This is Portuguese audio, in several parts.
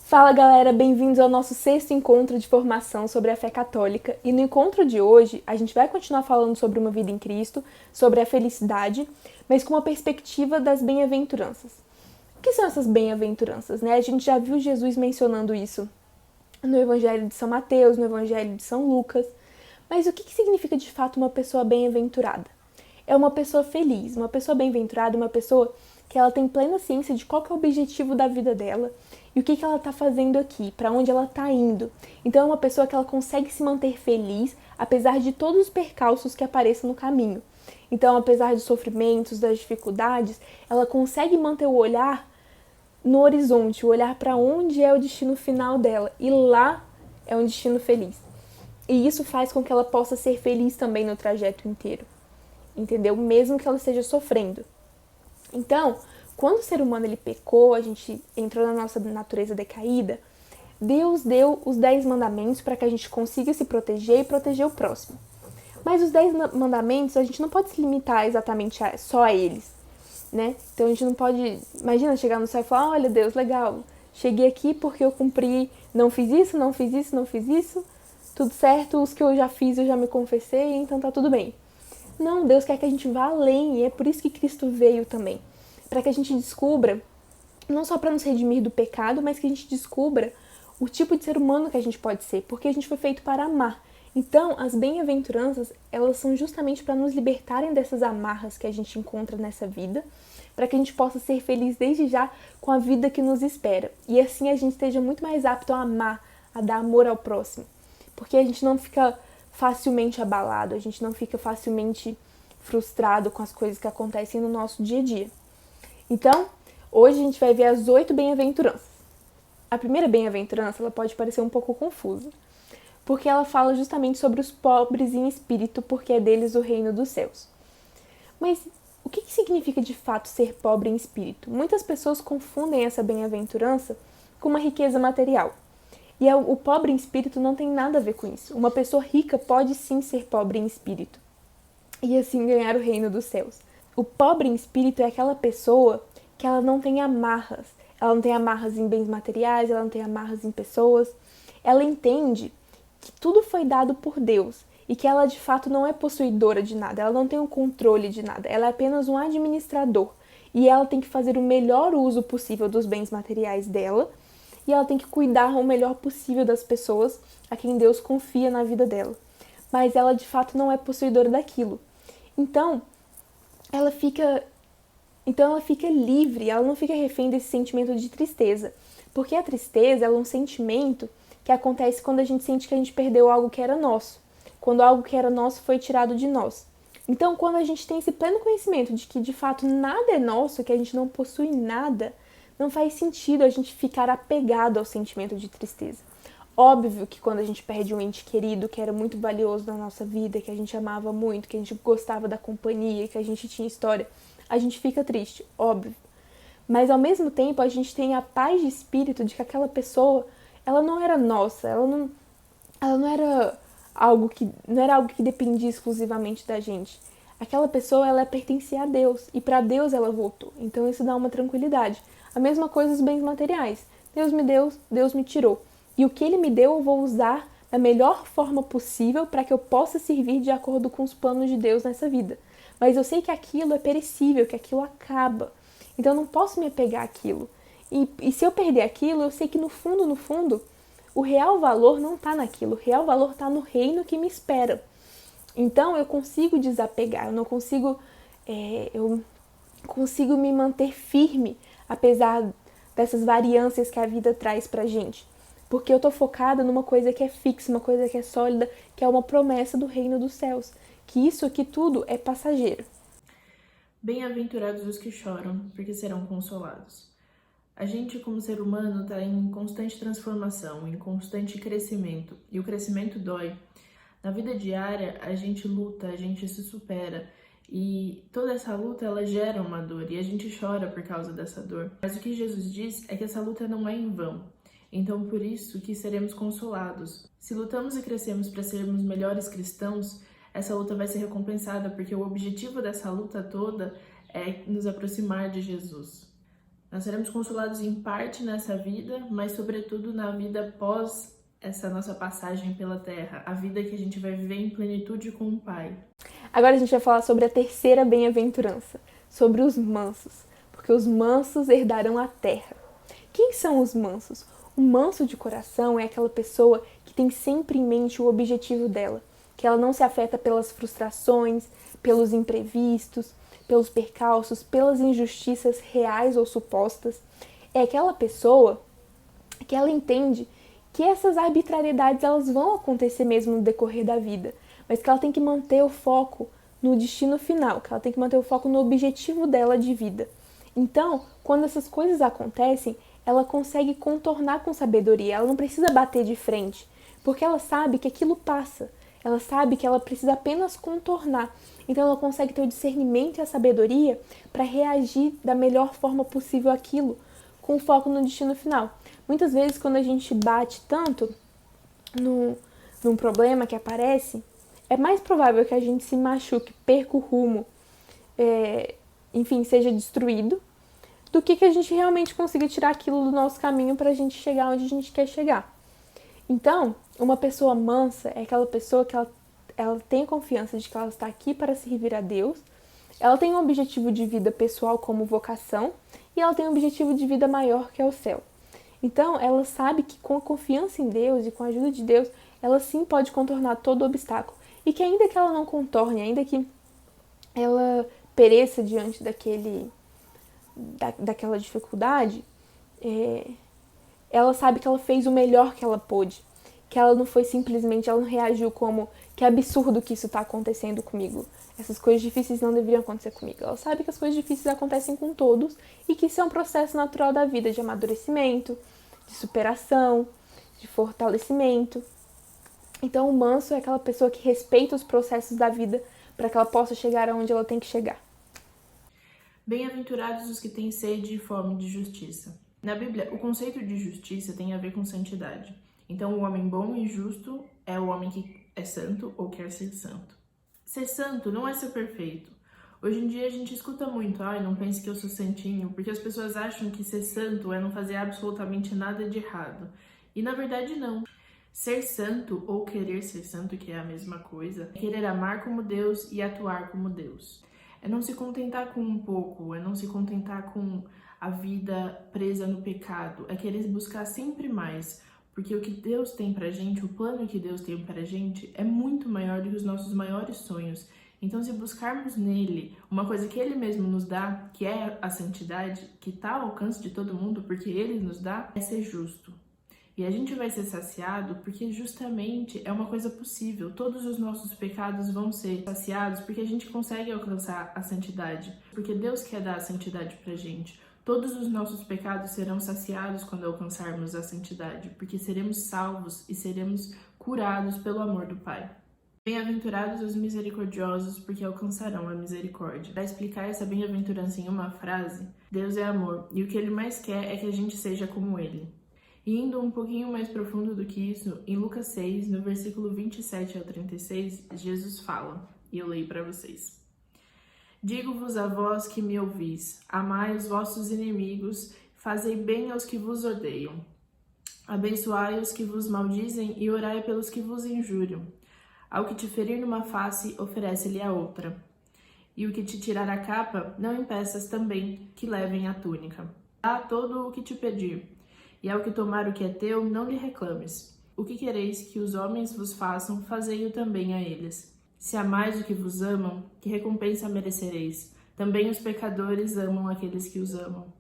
Fala galera, bem-vindos ao nosso 6º encontro de formação sobre a fé católica. E no encontro de hoje, a gente vai continuar falando sobre uma vida em Cristo, sobre a felicidade, mas com uma perspectiva das bem-aventuranças. O que são essas bem-aventuranças, né? A gente já viu Jesus mencionando isso no Evangelho de São Mateus, no Evangelho de São Lucas. Mas o que significa de fato uma pessoa bem-aventurada? É uma pessoa feliz, uma pessoa bem-aventurada, uma pessoa que ela tem plena ciência de qual que é o objetivo da vida dela e o que ela está fazendo aqui, para onde ela está indo. Então é uma pessoa que ela consegue se manter feliz, apesar de todos os percalços que apareçam no caminho. Então, apesar dos sofrimentos, das dificuldades, ela consegue manter o olhar no horizonte, o olhar para onde é o destino final dela. E lá é um destino feliz. E isso faz com que ela possa ser feliz também no trajeto inteiro. Entendeu? Mesmo que ela esteja sofrendo. Então, quando o ser humano ele pecou, a gente entrou na nossa natureza decaída, Deus deu os 10 mandamentos para que a gente consiga se proteger e proteger o próximo. Mas os 10 mandamentos, a gente não pode se limitar exatamente só a eles, né? Então a gente não pode, imagina, chegar no céu e falar, olha Deus, legal, cheguei aqui porque eu cumpri, não fiz isso, não fiz isso, não fiz isso, tudo certo, os que eu já fiz eu já me confessei, então tá tudo bem. Não, Deus quer que a gente vá além, e é por isso que Cristo veio também. Para que a gente descubra, não só para nos redimir do pecado, mas que a gente descubra o tipo de ser humano que a gente pode ser, porque a gente foi feito para amar. Então, as bem-aventuranças, elas são justamente para nos libertarem dessas amarras que a gente encontra nessa vida, para que a gente possa ser feliz desde já com a vida que nos espera. E assim a gente esteja muito mais apto a amar, a dar amor ao próximo. Porque a gente não fica facilmente abalado, a gente não fica facilmente frustrado com as coisas que acontecem no nosso dia a dia. Então, hoje a gente vai ver as 8 bem-aventuranças. A primeira bem-aventurança ela pode parecer um pouco confusa, porque ela fala justamente sobre os pobres em espírito, porque é deles o reino dos céus. Mas o que significa de fato ser pobre em espírito? Muitas pessoas confundem essa bem-aventurança com uma riqueza material. E o pobre em espírito não tem nada a ver com isso. Uma pessoa rica pode sim ser pobre em espírito e assim ganhar o reino dos céus. O pobre em espírito é aquela pessoa que ela não tem amarras. Ela não tem amarras em bens materiais, ela não tem amarras em pessoas. Ela entende que tudo foi dado por Deus e que ela de fato não é possuidora de nada, ela não tem o controle de nada, ela é apenas um administrador. E ela tem que fazer o melhor uso possível dos bens materiais dela e ela tem que cuidar o melhor possível das pessoas a quem Deus confia na vida dela. Mas ela de fato não é possuidora daquilo. Então ela fica livre, ela não fica refém desse sentimento de tristeza. Porque a tristeza é um sentimento que acontece quando a gente sente que a gente perdeu algo que era nosso. Quando algo que era nosso foi tirado de nós. Então, quando a gente tem esse pleno conhecimento de que de fato nada é nosso, que a gente não possui nada, não faz sentido a gente ficar apegado ao sentimento de tristeza. Óbvio que quando a gente perde um ente querido que era muito valioso na nossa vida, que a gente amava muito, que a gente gostava da companhia, que a gente tinha história, a gente fica triste, óbvio. Mas ao mesmo tempo a gente tem a paz de espírito de que aquela pessoa, ela não era nossa, ela não era algo que dependia exclusivamente da gente. Aquela pessoa, ela pertencia a Deus e para Deus ela voltou. Então isso dá uma tranquilidade. A mesma coisa os bens materiais. Deus me deu, Deus me tirou. E o que Ele me deu eu vou usar da melhor forma possível para que eu possa servir de acordo com os planos de Deus nessa vida. Mas eu sei que aquilo é perecível, que aquilo acaba. Então eu não posso me apegar àquilo. E se eu perder aquilo, eu sei que no fundo, o real valor não está naquilo. O real valor está no reino que me espera. Então eu consigo desapegar, eu consigo me manter firme, apesar dessas variâncias que a vida traz pra gente. Porque eu tô focada numa coisa que é fixa, uma coisa que é sólida, que é uma promessa do reino dos céus. Que isso aqui tudo é passageiro. Bem-aventurados os que choram, porque serão consolados. A gente, como ser humano, está em constante transformação, em constante crescimento, e o crescimento dói. Na vida diária, a gente luta, a gente se supera, e toda essa luta, ela gera uma dor, e a gente chora por causa dessa dor. Mas o que Jesus diz é que essa luta não é em vão. Então, por isso que seremos consolados. Se lutamos e crescemos para sermos melhores cristãos, essa luta vai ser recompensada, porque o objetivo dessa luta toda é nos aproximar de Jesus. Nós seremos consolados em parte nessa vida, mas sobretudo na vida após essa nossa passagem pela terra, a vida que a gente vai viver em plenitude com o Pai. Agora a gente vai falar sobre a terceira bem-aventurança, sobre os mansos, porque os mansos herdarão a terra. Quem são os mansos? O manso de coração é aquela pessoa que tem sempre em mente o objetivo dela, que ela não se afeta pelas frustrações, pelos imprevistos, pelos percalços, pelas injustiças reais ou supostas. É aquela pessoa que ela entende que essas arbitrariedades elas vão acontecer mesmo no decorrer da vida, mas que ela tem que manter o foco no destino final, que ela tem que manter o foco no objetivo dela de vida. Então, quando essas coisas acontecem, ela consegue contornar com sabedoria, ela não precisa bater de frente, porque ela sabe que aquilo passa, ela sabe que ela precisa apenas contornar. Então ela consegue ter o discernimento e a sabedoria para reagir da melhor forma possível àquilo, com foco no destino final. Muitas vezes, quando a gente bate tanto num problema que aparece, é mais provável que a gente se machuque, perca o rumo, enfim, seja destruído, do que a gente realmente consiga tirar aquilo do nosso caminho para a gente chegar onde a gente quer chegar. Então, uma pessoa mansa é aquela pessoa que ela tem confiança de que ela está aqui para servir a Deus, ela tem um objetivo de vida pessoal como vocação e ela tem um objetivo de vida maior que é o céu. Então, ela sabe que com a confiança em Deus e com a ajuda de Deus, ela sim pode contornar todo obstáculo. E que ainda que ela não contorne, ainda que ela pereça diante daquela dificuldade, ela sabe que ela fez o melhor que ela pôde. Que ela não foi simplesmente, ela não reagiu como, que absurdo que isso está acontecendo comigo. Essas coisas difíceis não deveriam acontecer comigo. Ela sabe que as coisas difíceis acontecem com todos e que isso é um processo natural da vida, de amadurecimento, de superação, de fortalecimento. Então o manso é aquela pessoa que respeita os processos da vida para que ela possa chegar aonde ela tem que chegar. Bem-aventurados os que têm sede e fome de justiça. Na Bíblia, o conceito de justiça tem a ver com santidade. Então, o homem bom e justo é o homem que é santo ou quer ser santo. Ser santo não é ser perfeito. Hoje em dia a gente escuta muito, não pense que eu sou santinho, porque as pessoas acham que ser santo é não fazer absolutamente nada de errado. E na verdade não. Ser santo ou querer ser santo, que é a mesma coisa, é querer amar como Deus e atuar como Deus. É não se contentar com um pouco, é não se contentar com a vida presa no pecado, é querer buscar sempre mais. Porque o que Deus tem pra gente, o plano que Deus tem pra gente é muito maior do que os nossos maiores sonhos. Então, se buscarmos nele uma coisa que ele mesmo nos dá, que é a santidade, que está ao alcance de todo mundo, porque ele nos dá, é ser justo. E a gente vai ser saciado porque justamente é uma coisa possível. Todos os nossos pecados vão ser saciados porque a gente consegue alcançar a santidade. Porque Deus quer dar a santidade pra gente. Todos os nossos pecados serão saciados quando alcançarmos a santidade, porque seremos salvos e seremos curados pelo amor do Pai. Bem-aventurados os misericordiosos, porque alcançarão a misericórdia. Para explicar essa bem-aventurança em uma frase, Deus é amor, e o que Ele mais quer é que a gente seja como Ele. E indo um pouquinho mais profundo do que isso, em Lucas 6, no versículo 27 ao 36, Jesus fala, e eu leio para vocês. Digo-vos a vós que me ouvis, amai os vossos inimigos, fazei bem aos que vos odeiam. Abençoai os que vos maldizem e orai pelos que vos injuriam. Ao que te ferir numa face, oferece-lhe a outra. E o que te tirar a capa, não impeças também que levem a túnica. Dá todo o que te pedir, e ao que tomar o que é teu, não lhe reclames. O que quereis que os homens vos façam, fazei-o também a eles. Se amais o que vos amam, que recompensa merecereis? Também os pecadores amam aqueles que os amam.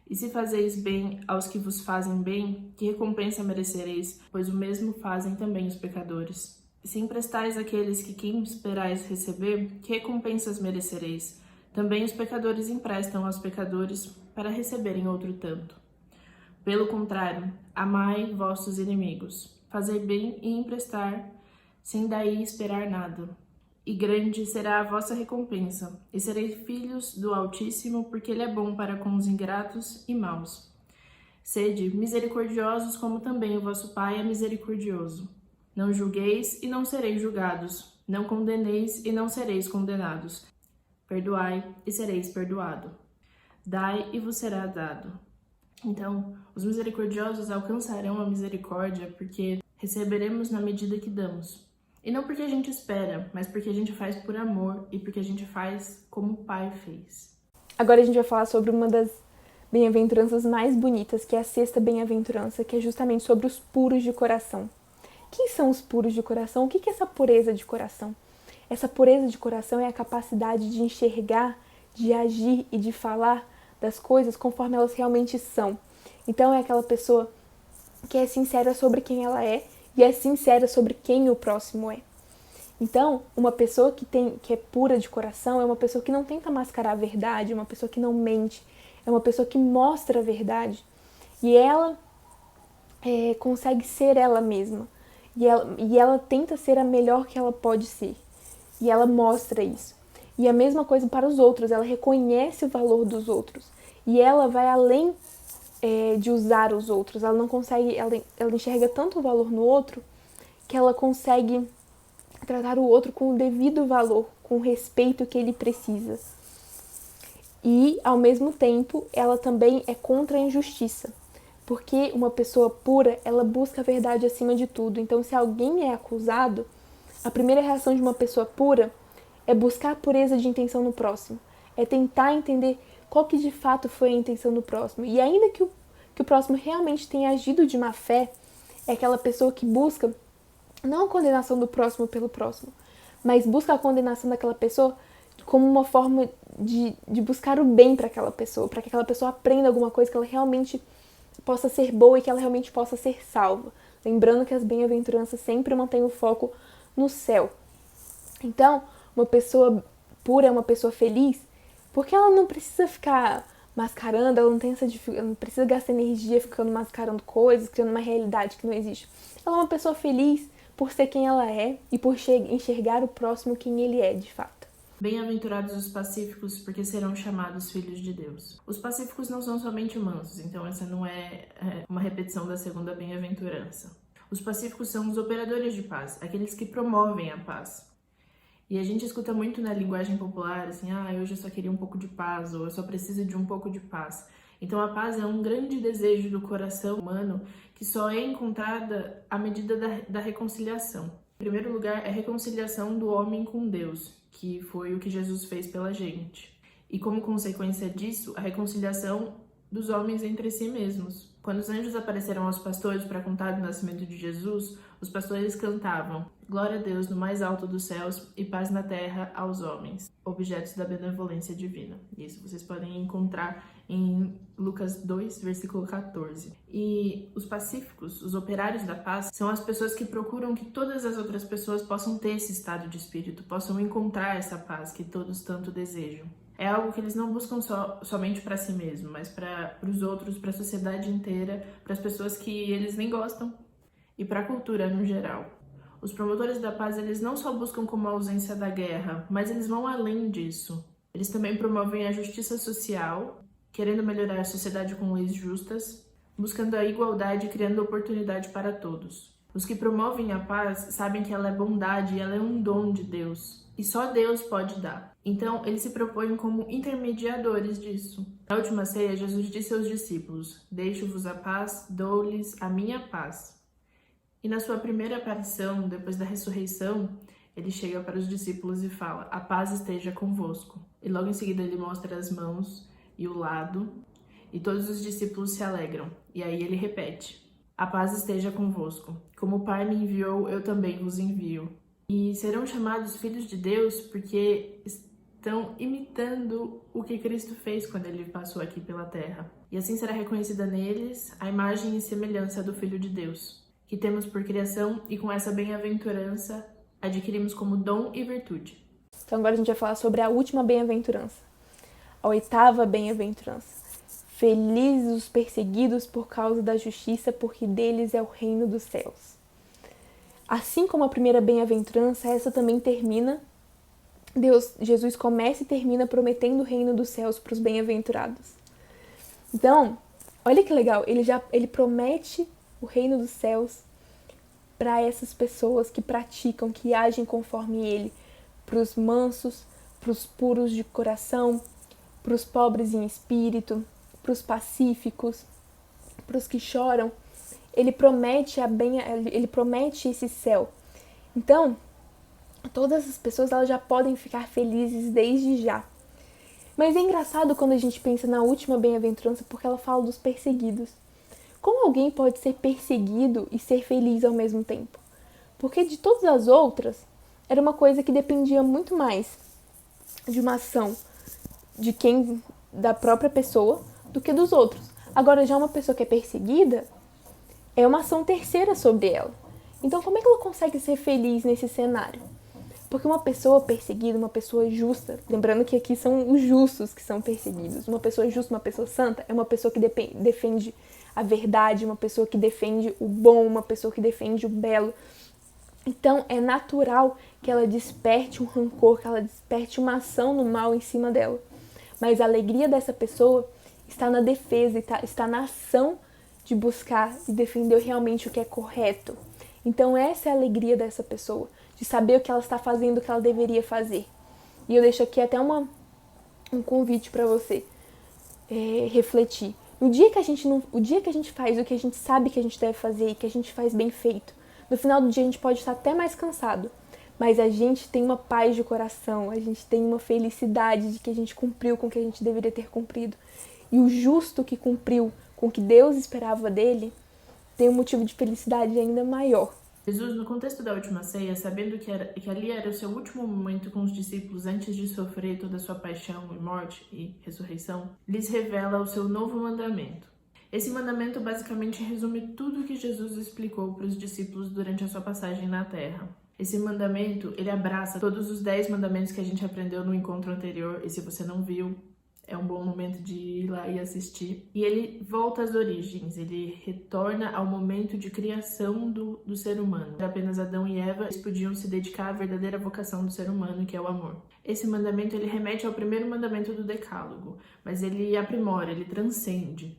E se fazeis bem aos que vos fazem bem, que recompensa merecereis? Pois o mesmo fazem também os pecadores. E se emprestais àqueles que quem esperais receber, que recompensas merecereis? Também os pecadores emprestam aos pecadores para receberem outro tanto. Pelo contrário, amai vossos inimigos, fazei bem e emprestar, sem daí esperar nada. E grande será a vossa recompensa, e sereis filhos do Altíssimo, porque Ele é bom para com os ingratos e maus. Sede misericordiosos, como também o vosso Pai é misericordioso. Não julgueis e não sereis julgados. Não condeneis e não sereis condenados. Perdoai e sereis perdoado. Dai e vos será dado. Então, os misericordiosos alcançarão a misericórdia porque receberemos na medida que damos. E não porque a gente espera, mas porque a gente faz por amor e porque a gente faz como o Pai fez. Agora a gente vai falar sobre uma das bem-aventuranças mais bonitas, que é a sexta bem-aventurança, que é justamente sobre os puros de coração. Quem são os puros de coração? O que é essa pureza de coração? Essa pureza de coração é a capacidade de enxergar, de agir e de falar das coisas conforme elas realmente são. Então é aquela pessoa que é sincera sobre quem ela é e é sincera sobre quem o próximo é. Então, uma pessoa que é pura de coração é uma pessoa que não tenta mascarar a verdade, é uma pessoa que não mente, é uma pessoa que mostra a verdade. E ela consegue ser ela mesma. E ela tenta ser a melhor que ela pode ser. E ela mostra isso. E a mesma coisa para os outros, ela reconhece o valor dos outros. E ela vai além de usar os outros. Ela não consegue, ela enxerga tanto o valor no outro que ela consegue tratar o outro com o devido valor, com o respeito que ele precisa. E, ao mesmo tempo, ela também é contra a injustiça. Porque uma pessoa pura, ela busca a verdade acima de tudo. Então, se alguém é acusado, a primeira reação de uma pessoa pura é buscar a pureza de intenção no próximo. É tentar entender qual que de fato foi a intenção do próximo. E ainda que o próximo realmente tenha agido de má fé, é aquela pessoa que busca não a condenação do próximo pelo próximo, mas busca a condenação daquela pessoa como uma forma de buscar o bem para aquela pessoa, para que aquela pessoa aprenda alguma coisa, que ela realmente possa ser boa e que ela realmente possa ser salva. Lembrando que as bem-aventuranças sempre mantêm o foco no céu. Então, uma pessoa pura é uma pessoa feliz porque ela não precisa ficar mascarando, ela não precisa gastar energia ficando mascarando coisas, criando uma realidade que não existe. Ela é uma pessoa feliz por ser quem ela é e por enxergar o próximo quem ele é, de fato. Bem-aventurados os pacíficos, porque serão chamados filhos de Deus. Os pacíficos não são somente mansos, então essa não é uma repetição da segunda bem-aventurança. Os pacíficos são os operadores de paz, aqueles que promovem a paz. E a gente escuta muito na linguagem popular, assim, hoje eu só queria um pouco de paz, ou eu só preciso de um pouco de paz. Então a paz é um grande desejo do coração humano que só é encontrada à medida da reconciliação. Em primeiro lugar, é a reconciliação do homem com Deus, que foi o que Jesus fez pela gente. E como consequência disso, a reconciliação dos homens entre si mesmos. Quando os anjos apareceram aos pastores para contar do nascimento de Jesus, os pastores cantavam: Glória a Deus no mais alto dos céus e paz na terra aos homens, objetos da benevolência divina. Isso vocês podem encontrar em Lucas 2, versículo 14. E os pacíficos, os operários da paz, são as pessoas que procuram que todas as outras pessoas possam ter esse estado de espírito, possam encontrar essa paz que todos tanto desejam. É algo que eles não buscam somente para si mesmos, mas para os outros, para a sociedade inteira, para as pessoas que eles nem gostam e para a cultura no geral. Os promotores da paz, eles não só buscam como a ausência da guerra, mas eles vão além disso. Eles também promovem a justiça social, querendo melhorar a sociedade com leis justas, buscando a igualdade e criando oportunidade para todos. Os que promovem a paz sabem que ela é bondade e ela é um dom de Deus. E só Deus pode dar. Então, eles se propõem como intermediadores disso. Na última ceia, Jesus disse aos discípulos: Deixo-vos a paz, dou-lhes a minha paz. E na sua primeira aparição, depois da ressurreição, ele chega para os discípulos e fala: A paz esteja convosco. E logo em seguida ele mostra as mãos e o lado, e todos os discípulos se alegram. E aí ele repete: A paz esteja convosco. Como o Pai me enviou, eu também vos envio. E serão chamados filhos de Deus porque estão imitando o que Cristo fez quando ele passou aqui pela terra. E assim será reconhecida neles a imagem e semelhança do Filho de Deus, que temos por criação e com essa bem-aventurança adquirimos como dom e virtude. Então agora a gente vai falar sobre a última bem-aventurança, a oitava bem-aventurança. Felizes os perseguidos por causa da justiça, porque deles é o reino dos céus. Assim como a primeira bem-aventurança, essa também termina. Jesus começa e termina prometendo o reino dos céus para os bem-aventurados. Então, olha que legal, ele promete o reino dos céus para essas pessoas que praticam, que agem conforme ele, para os mansos, para os puros de coração, para os pobres em espírito, para os pacíficos, para os que choram. Ele promete ele promete esse céu. Então, todas as pessoas elas já podem ficar felizes desde já. Mas é engraçado quando a gente pensa na última bem-aventurança, porque ela fala dos perseguidos. Como alguém pode ser perseguido e ser feliz ao mesmo tempo? Porque de todas as outras, era uma coisa que dependia muito mais de uma ação da própria pessoa do que dos outros. Agora, já uma pessoa que é perseguida, é uma ação terceira sobre ela. Então, como é que ela consegue ser feliz nesse cenário? Porque uma pessoa perseguida, uma pessoa justa, lembrando que aqui são os justos que são perseguidos, uma pessoa justa, uma pessoa santa, é uma pessoa que defende a verdade, uma pessoa que defende o bom, uma pessoa que defende o belo. Então, é natural que ela desperte um rancor, que ela desperte uma ação no mal em cima dela. Mas a alegria dessa pessoa está na defesa, está na ação de buscar e defender realmente o que é correto. Então, essa é a alegria dessa pessoa, de saber o que ela está fazendo, o que ela deveria fazer. E eu deixo aqui até um convite para você refletir. O dia que a gente faz o que a gente sabe que a gente deve fazer e que a gente faz bem feito, no final do dia a gente pode estar até mais cansado, mas a gente tem uma paz de coração, a gente tem uma felicidade de que a gente cumpriu com o que a gente deveria ter cumprido. E o justo que cumpriu com o que Deus esperava dele, tem um motivo de felicidade ainda maior. Jesus, no contexto da última ceia, sabendo que ali era o seu último momento com os discípulos antes de sofrer toda a sua paixão e morte e ressurreição, lhes revela o seu novo mandamento. Esse mandamento basicamente resume tudo o que Jesus explicou para os discípulos durante a sua passagem na Terra. Esse mandamento, ele abraça todos os 10 mandamentos que a gente aprendeu no encontro anterior, e se você não viu, é um bom momento de ir lá e assistir. E ele volta às origens, ele retorna ao momento de criação do ser humano. Apenas Adão e Eva podiam se dedicar à verdadeira vocação do ser humano, que é o amor. Esse mandamento, ele remete ao primeiro mandamento do Decálogo, mas ele aprimora, ele transcende.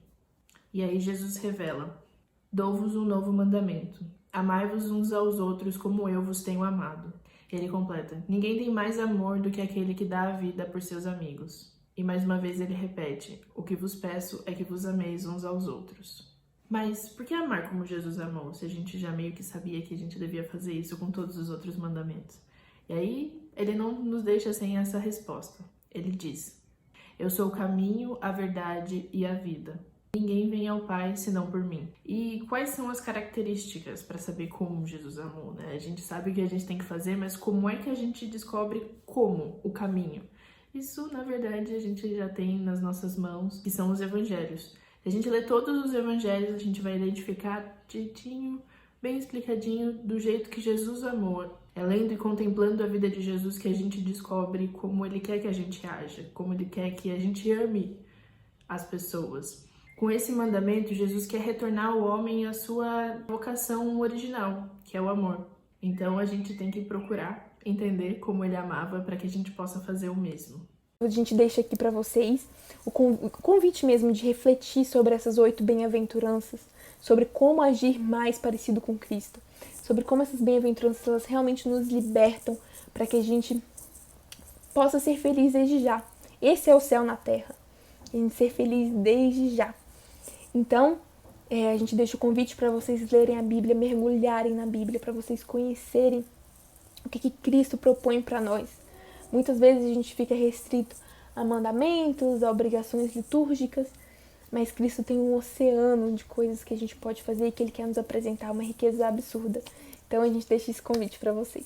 E aí Jesus revela: dou-vos um novo mandamento. Amai-vos uns aos outros como eu vos tenho amado. Ele completa: ninguém tem mais amor do que aquele que dá a vida por seus amigos. E mais uma vez ele repete: o que vos peço é que vos ameis uns aos outros. Mas por que amar como Jesus amou, se a gente já meio que sabia que a gente devia fazer isso com todos os outros mandamentos? E aí ele não nos deixa sem essa resposta. Ele diz: eu sou o caminho, a verdade e a vida. Ninguém vem ao Pai senão por mim. E quais são as características para saber como Jesus amou, né? A gente sabe o que a gente tem que fazer, mas como é que a gente descobre o caminho? Isso, na verdade, a gente já tem nas nossas mãos, que são os evangelhos. Se a gente lê todos os evangelhos, a gente vai identificar jeitinho, bem explicadinho, do jeito que Jesus amou. É lendo e contemplando a vida de Jesus que a gente descobre como ele quer que a gente haja, como ele quer que a gente ame as pessoas. Com esse mandamento, Jesus quer retornar o homem à sua vocação original, que é o amor. Então a gente tem que procurar entender como ele amava para que a gente possa fazer o mesmo. A gente deixa aqui para vocês o convite mesmo de refletir sobre essas 8 bem-aventuranças, sobre como agir mais parecido com Cristo, sobre como essas bem-aventuranças elas realmente nos libertam para que a gente possa ser feliz desde já. Esse é o céu na terra, a gente ser feliz desde já. Então, a gente deixa o convite para vocês lerem a Bíblia, mergulharem na Bíblia, para vocês conhecerem o que Cristo propõe para nós. Muitas vezes a gente fica restrito a mandamentos, a obrigações litúrgicas, mas Cristo tem um oceano de coisas que a gente pode fazer e que Ele quer nos apresentar, uma riqueza absurda. Então a gente deixa esse convite para vocês.